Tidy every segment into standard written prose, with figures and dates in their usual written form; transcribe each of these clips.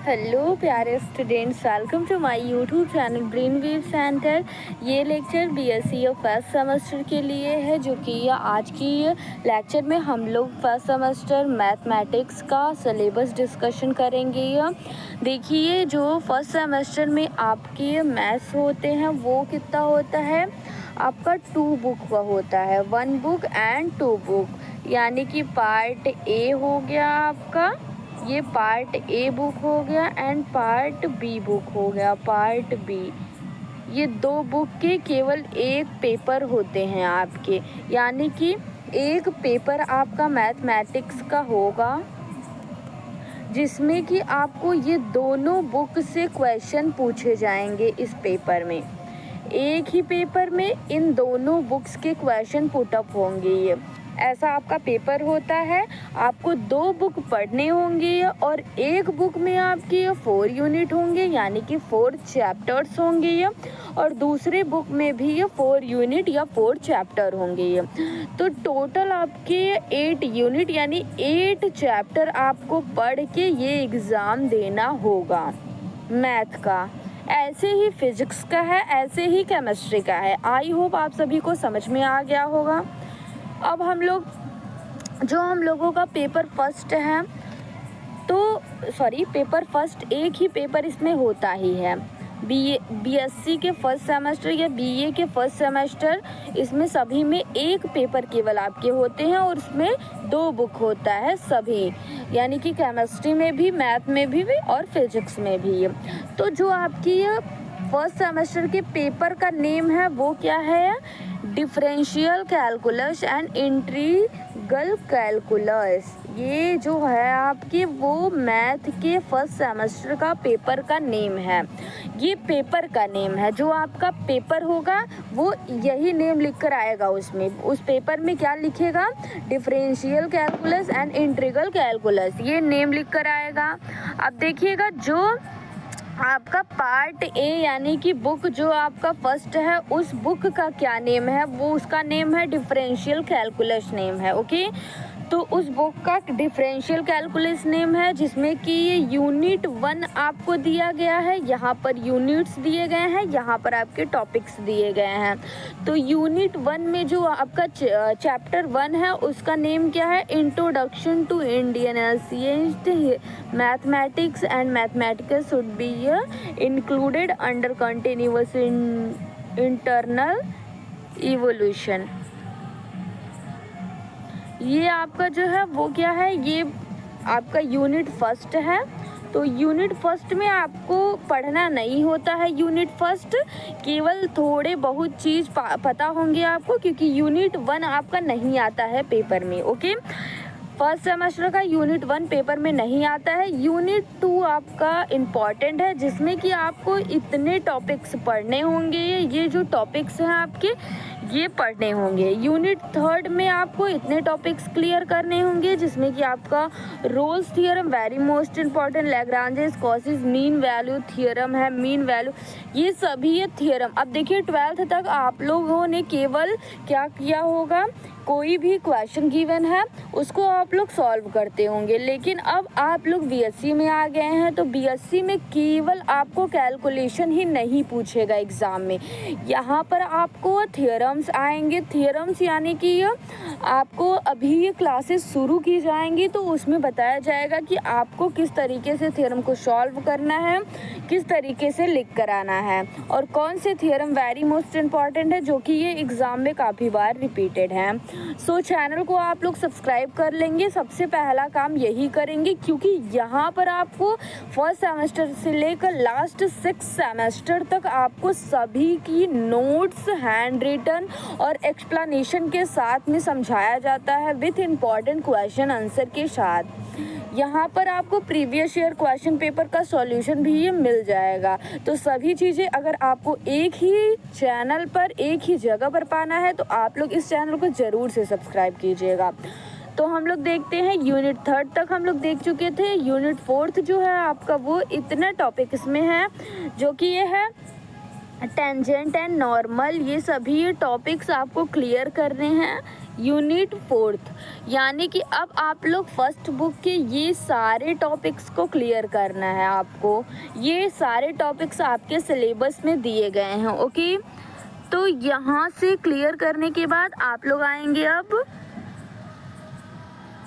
Hello प्यारे students, welcome to my YouTube channel brain wave centre. ये lecture BSc first semester के लिए है, जो कि आज की लेक्चर में हम लोग फर्स्ट सेमेस्टर मैथमेटिक्स का सिलेबस डिस्कशन करेंगे। देखिए, जो फर्स्ट सेमेस्टर में आपके मैथ्स होते हैं वो कितना होता है आपका 2 बुक का होता है, 1 बुक एंड 2 बुक, यानी कि पार्ट ए हो गया आपका, ये पार्ट ए बुक हो गया एंड पार्ट बी बुक हो गया, पार्ट बी। ये 2 बुक के केवल एक पेपर होते हैं आपके, यानी कि एक पेपर आपका मैथमेटिक्स का होगा जिसमें कि आपको ये दोनों बुक से क्वेश्चन पूछे जाएंगे। इस पेपर में एक ही पेपर में इन दोनों बुक्स के क्वेश्चन पुटअप होंगे। ये ऐसा आपका पेपर होता है। आपको 2 बुक पढ़ने होंगे और एक बुक में आपके 4 यूनिट होंगे, यानी कि 4 चैप्टर्स होंगे ये, और दूसरे बुक में भी ये 4 यूनिट या 4 चैप्टर होंगे ये। तो टोटल आपके 8 यूनिट यानी 8 चैप्टर आपको पढ़ के ये एग्ज़ाम देना होगा मैथ का। ऐसे ही फिजिक्स का है, ऐसे ही केमिस्ट्री का है। आई होप आप सभी को समझ में आ गया होगा। अब हम लोगों का पेपर फर्स्ट है, तो पेपर फर्स्ट एक ही पेपर इसमें होता ही है। बीएससी के फर्स्ट सेमेस्टर या बीए के फर्स्ट सेमेस्टर, इसमें सभी में एक पेपर केवल आपके होते हैं और उसमें 2 बुक होता है सभी, यानी कि केमिस्ट्री में भी, मैथ में भी और फिजिक्स में भी। तो जो आपकी फर्स्ट सेमेस्टर के पेपर का नेम है वो क्या है? Differential calculus and integral calculus. ये जो है आपके वो मैथ के फर्स्ट सेमेस्टर का पेपर का नेम है। ये पेपर का नेम है। जो आपका पेपर होगा वो यही नेम लिख कर आएगा। उसमें उस पेपर में क्या लिखेगा? Differential calculus and integral calculus, ये नेम लिख कर आएगा। अब देखिएगा, जो आपका पार्ट ए यानी कि बुक जो आपका फर्स्ट है, उस बुक का क्या नेम है? वो उसका नेम है डिफरेंशियल कैलकुलस नेम है। ओके, तो उस बुक का डिफरेंशियल कैलकुलस नेम है, जिसमें कि ये यूनिट 1 आपको दिया गया है। यहाँ पर यूनिट्स दिए गए हैं, यहाँ पर आपके टॉपिक्स दिए गए हैं। तो यूनिट 1 में जो आपका चैप्टर 1 है उसका नेम क्या है? Introduction to Indian mathematics and mathematics should be included under continuous internal evolution. ये आपका जो है वो क्या है? ये आपका यूनिट फर्स्ट है। तो यूनिट फर्स्ट में आपको पढ़ना नहीं होता है। यूनिट फर्स्ट केवल थोड़े बहुत चीज़ पता होंगे आपको, क्योंकि यूनिट 1 आपका नहीं आता है पेपर में। ओके, फर्स्ट सेमेस्टर का यूनिट 1 पेपर में नहीं आता है। यूनिट 2 आपका इम्पॉर्टेंट है, जिसमें कि आपको इतने टॉपिक्स पढ़ने होंगे। ये जो टॉपिक्स हैं आपके, ये पढ़ने होंगे। यूनिट 3 में आपको इतने टॉपिक्स क्लियर करने होंगे, जिसमें कि आपका Rolle's theorem very most important, Lagrange's causes mean value theorem है, मीन वैल्यू, ये सभी ये थ्योरम। अब देखिए, 12th तक आप लोगों ने केवल क्या किया होगा? कोई भी क्वेश्चन गिवन है उसको आप लोग सॉल्व करते होंगे। लेकिन अब आप लोग बीएससी में आ गए हैं, तो बीएससी में केवल आपको कैलकुलेशन ही नहीं पूछेगा एग्ज़ाम में। यहाँ पर आपको थ्योरम्स आएंगे। थ्योरम्स यानी कि आपको अभी ये क्लासेस शुरू की जाएंगी, तो उसमें बताया जाएगा कि आपको किस तरीके से थ्योरम को सॉल्व करना है, किस तरीके से लिख कर आना है, और कौन से थ्योरम वेरी मोस्ट इम्पॉर्टेंट है, जो कि ये एग्ज़ाम में काफ़ी बार रिपीटेड है। सो चैनल को आप लोग सब्सक्राइब कर लेंगे। सबसे पहला काम यही करेंगे, क्योंकि यहाँ पर आपको फर्स्ट सेमेस्टर से लेकर लास्ट 6 सेमेस्टर तक आपको सभी की नोट्स हैंड रिटन और एक्सप्लेनेशन के साथ में समझाया जाता है, विथ इम्पॉर्टेंट क्वेश्चन आंसर के साथ। यहाँ पर आपको प्रीवियस ईयर क्वेश्चन पेपर का सॉल्यूशन भी ये मिल जाएगा। तो सभी चीज़ें अगर आपको एक ही चैनल पर, एक ही जगह पर पाना है, तो आप लोग इस चैनल को ज़रूर से सब्सक्राइब कीजिएगा। तो हम लोग देखते हैं, यूनिट 3 तक हम लोग देख चुके थे। यूनिट 4 जो है आपका, वो इतना टॉपिक इसमें है, जो कि ये है टेंजेंट एंड नॉर्मल। ये सभी टॉपिक्स आपको क्लियर करने हैं। यूनिट 4th, यानी कि अब आप लोग फर्स्ट बुक के ये सारे टॉपिक्स को क्लियर करना है आपको। ये सारे टॉपिक्स आपके सिलेबस में दिए गए हैं, ओके। तो यहाँ से क्लियर करने के बाद आप लोग आएंगे अब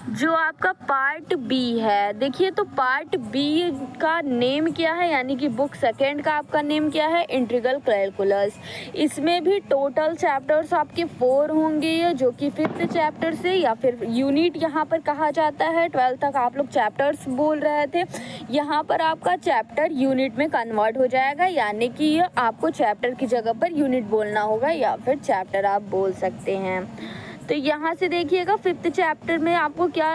जो आपका पार्ट बी है। देखिए, तो पार्ट बी का नेम क्या है, यानी कि बुक सेकेंड का आपका नेम क्या है, इंटीग्रल कैलकुलस। इसमें भी टोटल चैप्टर्स आपके 4 होंगे, जो कि 5th चैप्टर से, या फिर यूनिट यहाँ पर कहा जाता है। 12th तक आप लोग चैप्टर्स बोल रहे थे, यहाँ पर आपका चैप्टर यूनिट में कन्वर्ट हो जाएगा, यानी कि आपको चैप्टर की जगह पर यूनिट बोलना होगा, या फिर चैप्टर आप बोल सकते हैं। तो यहाँ से देखिएगा 5th चैप्टर में आपको क्या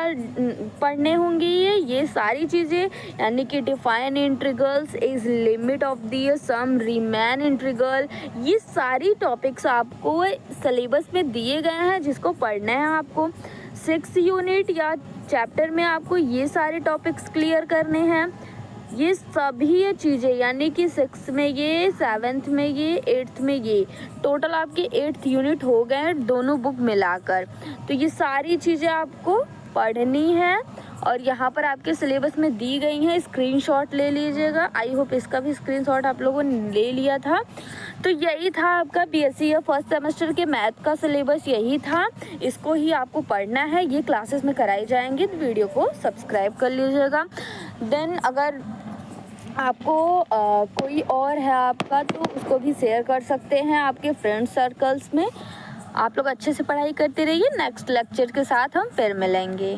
पढ़ने होंगी, ये सारी चीज़ें, यानी कि define integrals, is limit of the sum, Riemann integral, ये सारी टॉपिक्स आपको सिलेबस में दिए गए हैं, जिसको पढ़ना है आपको। 6 यूनिट या चैप्टर में आपको ये सारे टॉपिक्स क्लियर करने हैं। ये सभी ये चीज़ें, यानी कि 6th में ये, 7th में ये, 8th में ये, टोटल आपके 8th यूनिट हो गए हैं दोनों बुक मिलाकर। तो ये सारी चीज़ें आपको पढ़नी है और यहाँ पर आपके सिलेबस में दी गई हैं। स्क्रीनशॉट ले लीजिएगा। आई होप इसका भी स्क्रीनशॉट आप लोगों ने ले लिया था। तो यही था आपका बीएससी फर्स्ट सेमेस्टर के मैथ का सिलेबस, यही था। इसको ही आपको पढ़ना है, ये क्लासेस में कराई जाएंगी। तो वीडियो को सब्सक्राइब कर लीजिएगा। देन अगर आपको कोई और है आपका, तो उसको भी शेयर कर सकते हैं आपके फ्रेंड सर्कल्स में। आप लोग अच्छे से पढ़ाई करते रहिए। नेक्स्ट लेक्चर के साथ हम फिर मिलेंगे।